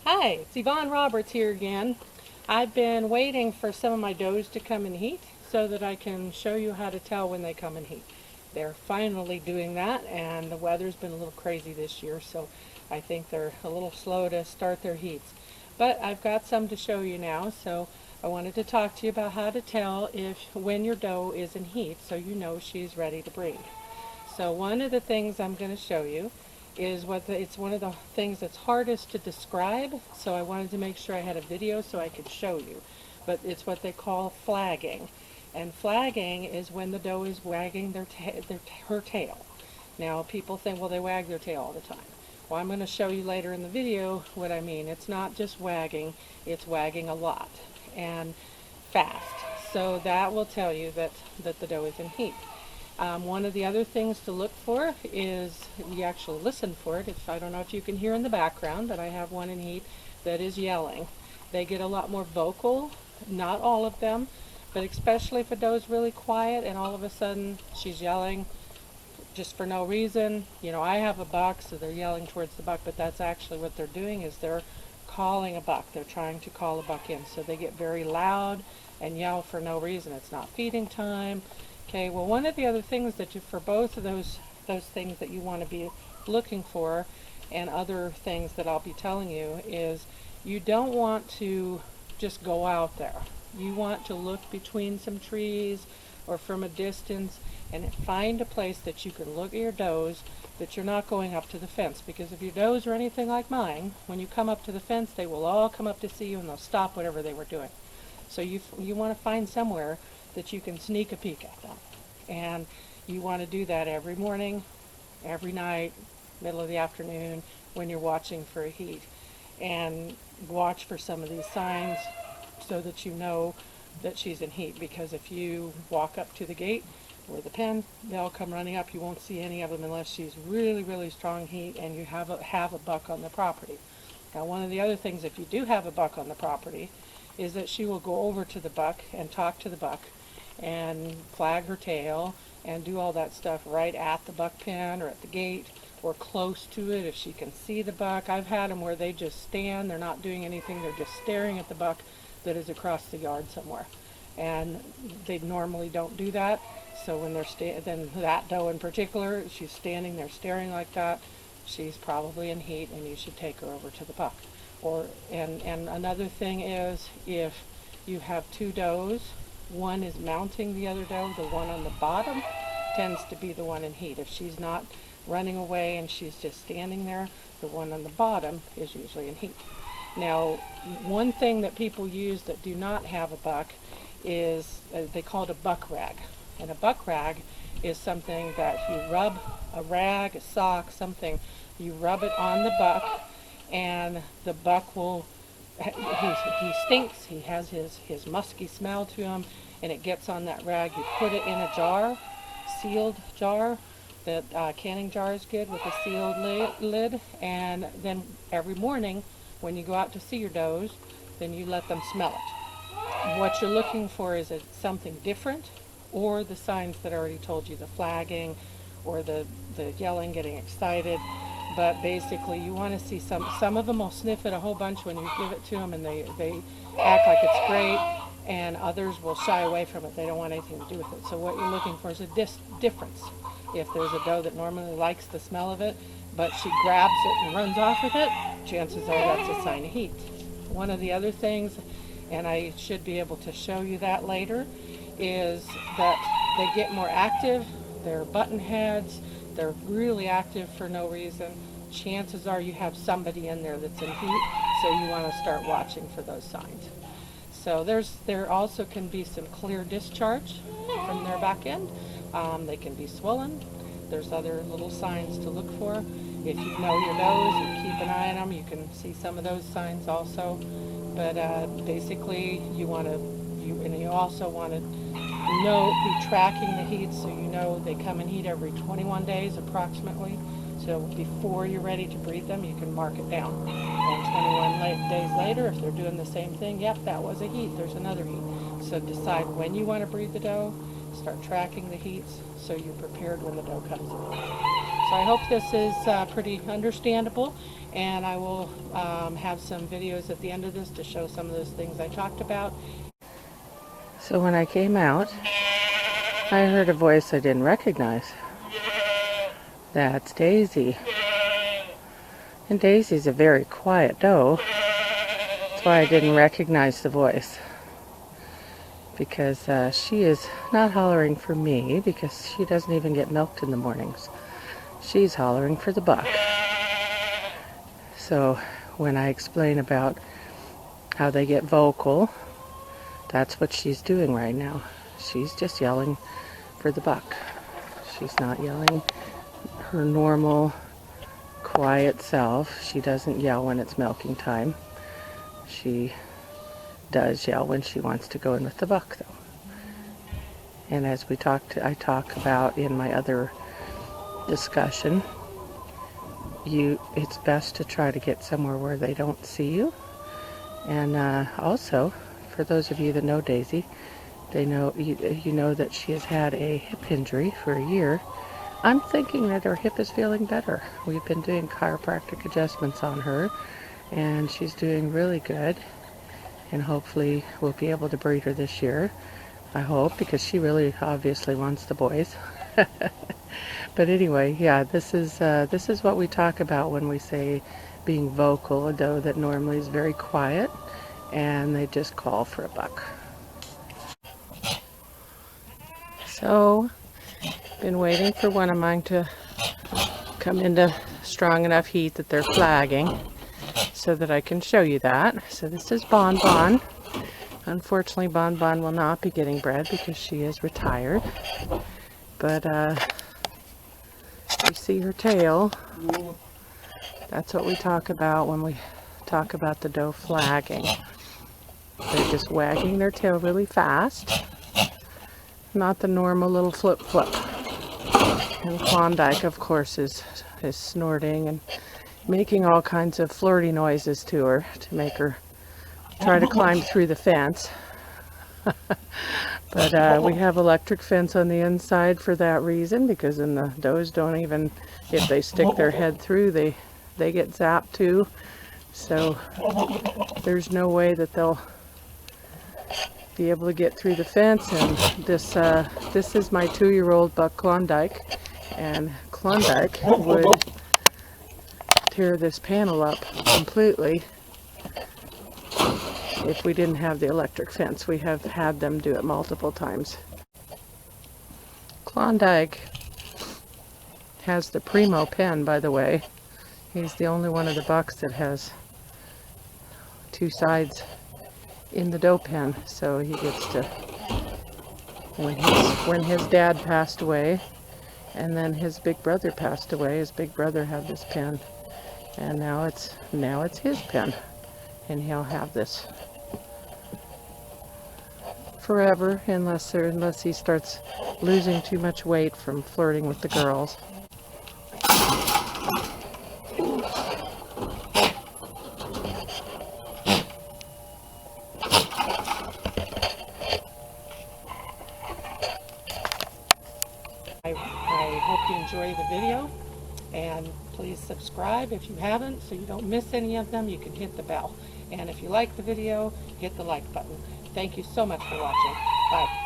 Hi, it's Yvonne Roberts here again. I've been waiting for some of my does to come in heat so that I can show you how to tell when they come in heat. They're finally doing that, and the weather's been a little crazy this year, so I think they're a little slow to start their heats. But I've got some to show you now, so I wanted to talk to you about how to tell when your doe is in heat so you know she's ready to breed. So one of the things I'm going to show you is it's one of the things that's hardest to describe, so I wanted to make sure I had a video so I could show you. But it's what they call flagging. And flagging is when the doe is wagging her tail. Now people think, well, they wag their tail all the time. Well, I'm going to show you later in the video what I mean. It's not just wagging, it's wagging a lot and fast. So that will tell you that the doe is in heat. One of the other things to look for is you actually listen for it. I don't know if you can hear in the background, but I have one in heat that is yelling. They get a lot more vocal, not all of them, but especially if a doe is really quiet and all of a sudden she's yelling just for no reason. You know, I have a buck, so they're yelling towards the buck, but that's actually what they're doing is they're calling a buck. They're trying to call a buck in. So they get very loud and yell for no reason. It's not feeding time. Okay, well, one of the other things for both of those things that you want to be looking for, and other things that I'll be telling you, is you don't want to just go out there. You want to look between some trees or from a distance and find a place that you can look at your does, that you're not going up to the fence. Because if your does are anything like mine, when you come up to the fence, they will all come up to see you and they'll stop whatever they were doing. So you want to find somewhere that you can sneak a peek at them. And you want to do that every morning, every night, middle of the afternoon, when you're watching for a heat. And watch for some of these signs so that you know that she's in heat. Because if you walk up to the gate or the pen, they'll come running up. You won't see any of them unless she's really, really strong heat and you have a buck on the property. Now, one of the other things, if you do have a buck on the property, is that she will go over to the buck and talk to the buck and flag her tail and do all that stuff right at the buck pen or at the gate or close to it if she can see the buck. I've had them where they just stand, they're not doing anything, they're just staring at the buck that is across the yard somewhere. And they normally don't do that. So when then that doe in particular, she's standing there staring like that, she's probably in heat and you should take her over to the buck. And another thing is, if you have two does, one is mounting the other doe, the one on the bottom tends to be the one in heat. If she's not running away and she's just standing there, the one on the bottom is usually in heat. Now, one thing that people use that do not have a buck is, they call it a buck rag. And a buck rag is something that you rub, a rag, a sock, something, you rub it on the buck, and the buck will, he stinks, he has his musky smell to him, and it gets on that rag. You put it in a jar, sealed jar, that canning jar is good with a sealed lid, and then every morning when you go out to see your does, then you let them smell it. What you're looking for is something different, or the signs that I already told you, the flagging or the yelling, getting excited. But basically you want to see some of them will sniff it a whole bunch when you give it to them and they act like it's great, and others will shy away from it. They don't want anything to do with it. So what you're looking for is a difference. If there's a doe that normally likes the smell of it, but she grabs it and runs off with it, chances are that's a sign of heat. One of the other things, and I should be able to show you that later, is that they get more active, they're button heads, they're really active for no reason. Chances are you have somebody in there that's in heat, so you want to start watching for those signs. So there also can be some clear discharge from their back end. They can be swollen. There's other little signs to look for. If you know your does, you keep an eye on them, you can see some of those signs also. But basically you also want to be tracking the heat, so you know they come in heat every 21 days approximately. So before you're ready to breed them, you can mark it down. And 21 days later, if they're doing the same thing, yep, that was a heat, there's another heat. So decide when you want to breed the doe, start tracking the heats so you're prepared when the doe comes in. So I hope this is pretty understandable, and I will have some videos at the end of this to show some of those things I talked about. So when I came out, I heard a voice I didn't recognize. That's Daisy. And Daisy's a very quiet doe. That's why I didn't recognize the voice. Because she is not hollering for me, because she doesn't even get milked in the mornings. She's hollering for the buck. So when I explain about how they get vocal, that's what she's doing right now. She's just yelling for the buck. She's not yelling her normal, quiet self. She doesn't yell when it's milking time. She does yell when she wants to go in with the buck, though. And as I talk about in my other discussion, it's best to try to get somewhere where they don't see you. And also, for those of you that know Daisy, you know that she has had a hip injury for a year. I'm thinking that her hip is feeling better. We've been doing chiropractic adjustments on her, and she's doing really good. And hopefully we'll be able to breed her this year. I hope, because she really obviously wants the boys. But anyway, yeah, this is what we talk about when we say being vocal. A doe that normally is very quiet, and they just call for a buck. So, been waiting for one of mine to come into strong enough heat that they're flagging, so that I can show you that. So this is Bon Bon. Unfortunately, Bon Bon will not be getting bred because she is retired. But you see her tail. That's what we talk about when we talk about the doe flagging. They're just wagging their tail really fast. Not the normal little flip flip. And Klondike, of course, is snorting and making all kinds of flirty noises to her to make her try to climb through the fence. But we have electric fence on the inside for that reason, because then the does don't even, if they stick their head through, they get zapped too. So there's no way that they'll be able to get through the fence. And this is my 2-year-old buck Klondike, and Klondike would tear this panel up completely if we didn't have the electric fence. We have had them do it multiple times. Klondike has the primo pen, by the way. He's the only one of the bucks that has 2 sides in the doe pen, so he gets to, when his dad passed away and then his big brother passed away, his big brother had this pen, and now it's his pen, and he'll have this forever unless he starts losing too much weight from flirting with the girls. I hope you enjoy the video, and please subscribe if you haven't, so you don't miss any of them. You can hit the bell, and if you like the video, hit the like button. Thank you so much for watching. Bye.